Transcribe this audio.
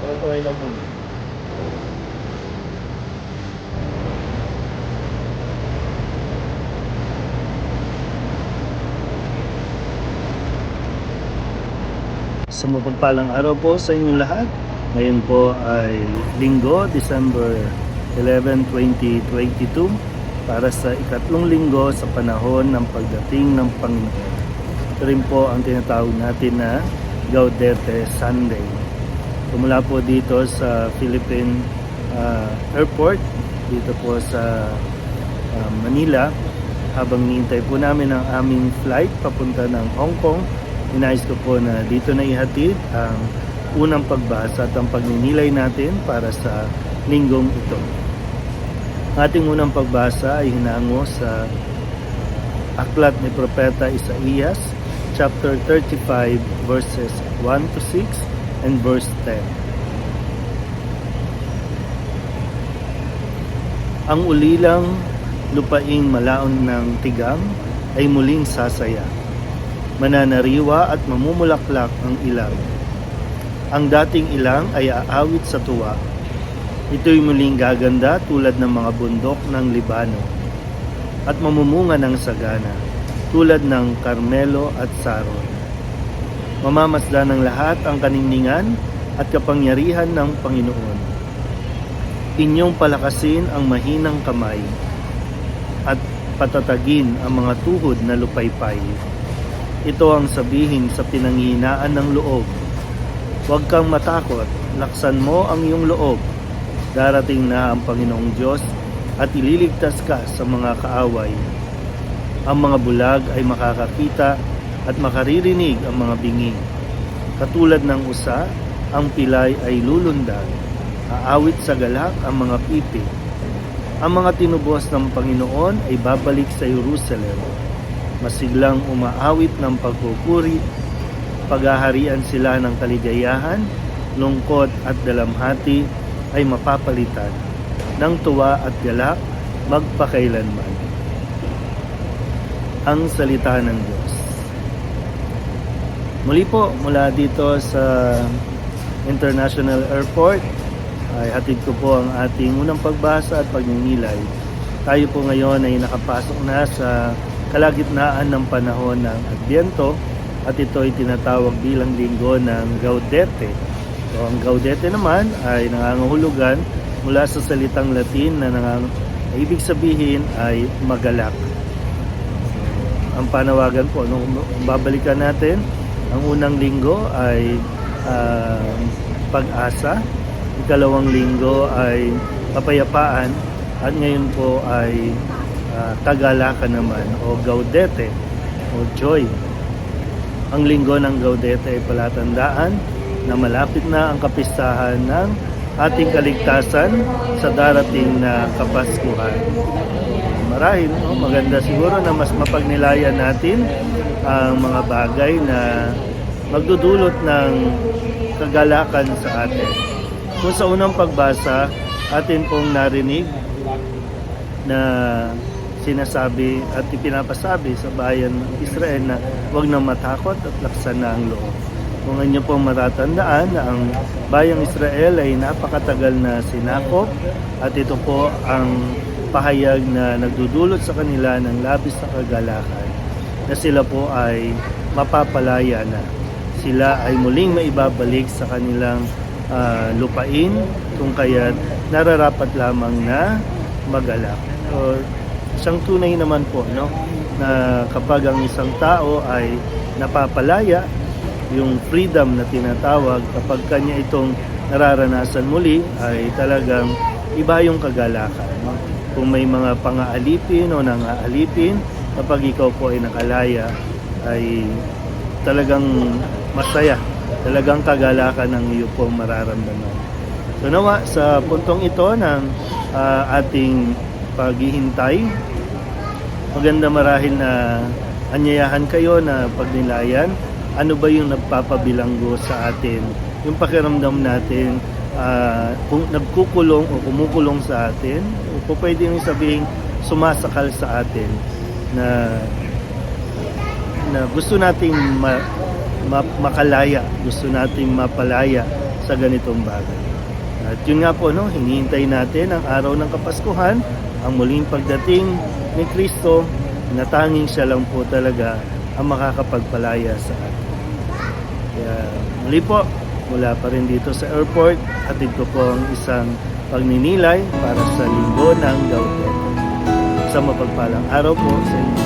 Tuloy lang muna. Sa mapagpalang araw po sa inyong lahat. Ngayon po ay Linggo, December 11, 2022 para sa ikatlong linggo sa panahon ng pagdating ng Panginoon. Ito rin po ang tinatawag natin na Gaudete Sunday. Mula po dito sa Philippine Airport, dito po sa Manila, habang nihintay po namin ang aming flight papunta ng Hong Kong, inayos ko po na dito na ihatid ang unang pagbasa at ang pagninilay natin para sa linggong ito. Ang ating unang pagbasa ay hinango sa aklat ni Propeta Isaías, chapter 35, verses 1 to 6 and verse 10. Ang ulilang lupaing malaon ng tigang ay muling sasaya. Mananariwa at mamumulaklak ang ilang. Ang dating ilang ay aawit sa tuwa. Ito'y muling gaganda tulad ng mga bundok ng Libano at mamumunga ng sagana tulad ng Carmelo at Saron. Mamamasdan ng lahat ang kaningningan at kapangyarihan ng Panginoon. Inyong palakasin ang mahinang kamay at patatagin ang mga tuhod na lupaypay. Ito ang sabihin sa pinanghihinaan ng loob. Huwag kang matakot, laksan mo ang iyong loob. Darating na ang Panginoong Diyos at ililigtas ka sa mga kaaway. Ang mga bulag ay makakakita at makaririnig ang mga bingi. Katulad ng usa, ang pilay ay lulundag. Aawit sa galak ang mga pipi. Ang mga tinubos ng Panginoon ay babalik sa Jerusalem. Masiglang umaawit ng pagpupuri, paghaharian sila ng kaligayahan, lungkot at dalamhati ay mapapalitan ng tuwa at galak magpakailanman. Ang salita ng Diyos. Muli po mula dito sa International Airport ay hatid ko po ang ating unang pagbasa at pagninilay. Tayo po ngayon ay nakapasok na sa kalagitnaan ng panahon ng Adbyento at ito ay tinatawag bilang linggo ng Gaudete. So, ang Gaudete naman ay nangangahulugan mula sa salitang Latin na ibig sabihin ay magalak. So, ang panawagan po, nung babalikan natin, ang unang linggo ay pag-asa, ikalawang linggo ay kapayapaan, at ngayon po ay Tagalakan naman o Gaudete o Joy. Ang linggo ng Gaudete ay palatandaan na malapit na ang kapistahan ng ating kaligtasan sa darating na Kapaskuhan. Marahil, maganda siguro na mas mapagnilayan natin ang mga bagay na magdudulot ng kagalakan sa atin. Kung sa unang pagbasa, atin pong narinig na sinasabi at ipinapasabi sa bayan ng Israel na huwag nang matakot at laksan na ang loob. Kung inyo pong matatandaan na ang bayang Israel ay napakatagal na sinakop at ito po ang pahayag na nagdudulot sa kanila ng labis na kagalakan na sila po ay mapapalaya na. Sila ay muling maibabalik sa kanilang lupain kung kaya't nararapat lamang na magalak. So, isang tunay naman po na kapag ang isang tao ay napapalaya, yung freedom na tinatawag, kapag kanya itong nararanasan muli ay talagang iba yung kagalakan. Kung may mga pang-aalipin o nang-aalipin, kapag ikaw po ay nakalaya ay talagang masaya, talagang kagalakan ang iyo pong mararamdaman. So nawa sa puntong ito ng ating paghihintay, maganda marahil na anyayahan kayo na pagnilayan ano ba yung nagpapabilanggo sa atin, yung pakiramdam natin kung nagkukulong o kumukulong sa atin, o pwede nyo sabihin sumasakal sa atin na gusto nating makalaya, gusto nating mapalaya sa ganitong bagay. At yun nga po, no, hinihintay natin ang araw ng Kapaskuhan, ang muling pagdating ni Kristo, na tanging siya lang po talaga ang makakapagpalaya sa atin. Kaya muli po, mula pa rin dito sa airport, hatid ko po ang isang pagninilay para sa linggo ng Gaudete. Sa mapagpalang araw po sa inyo.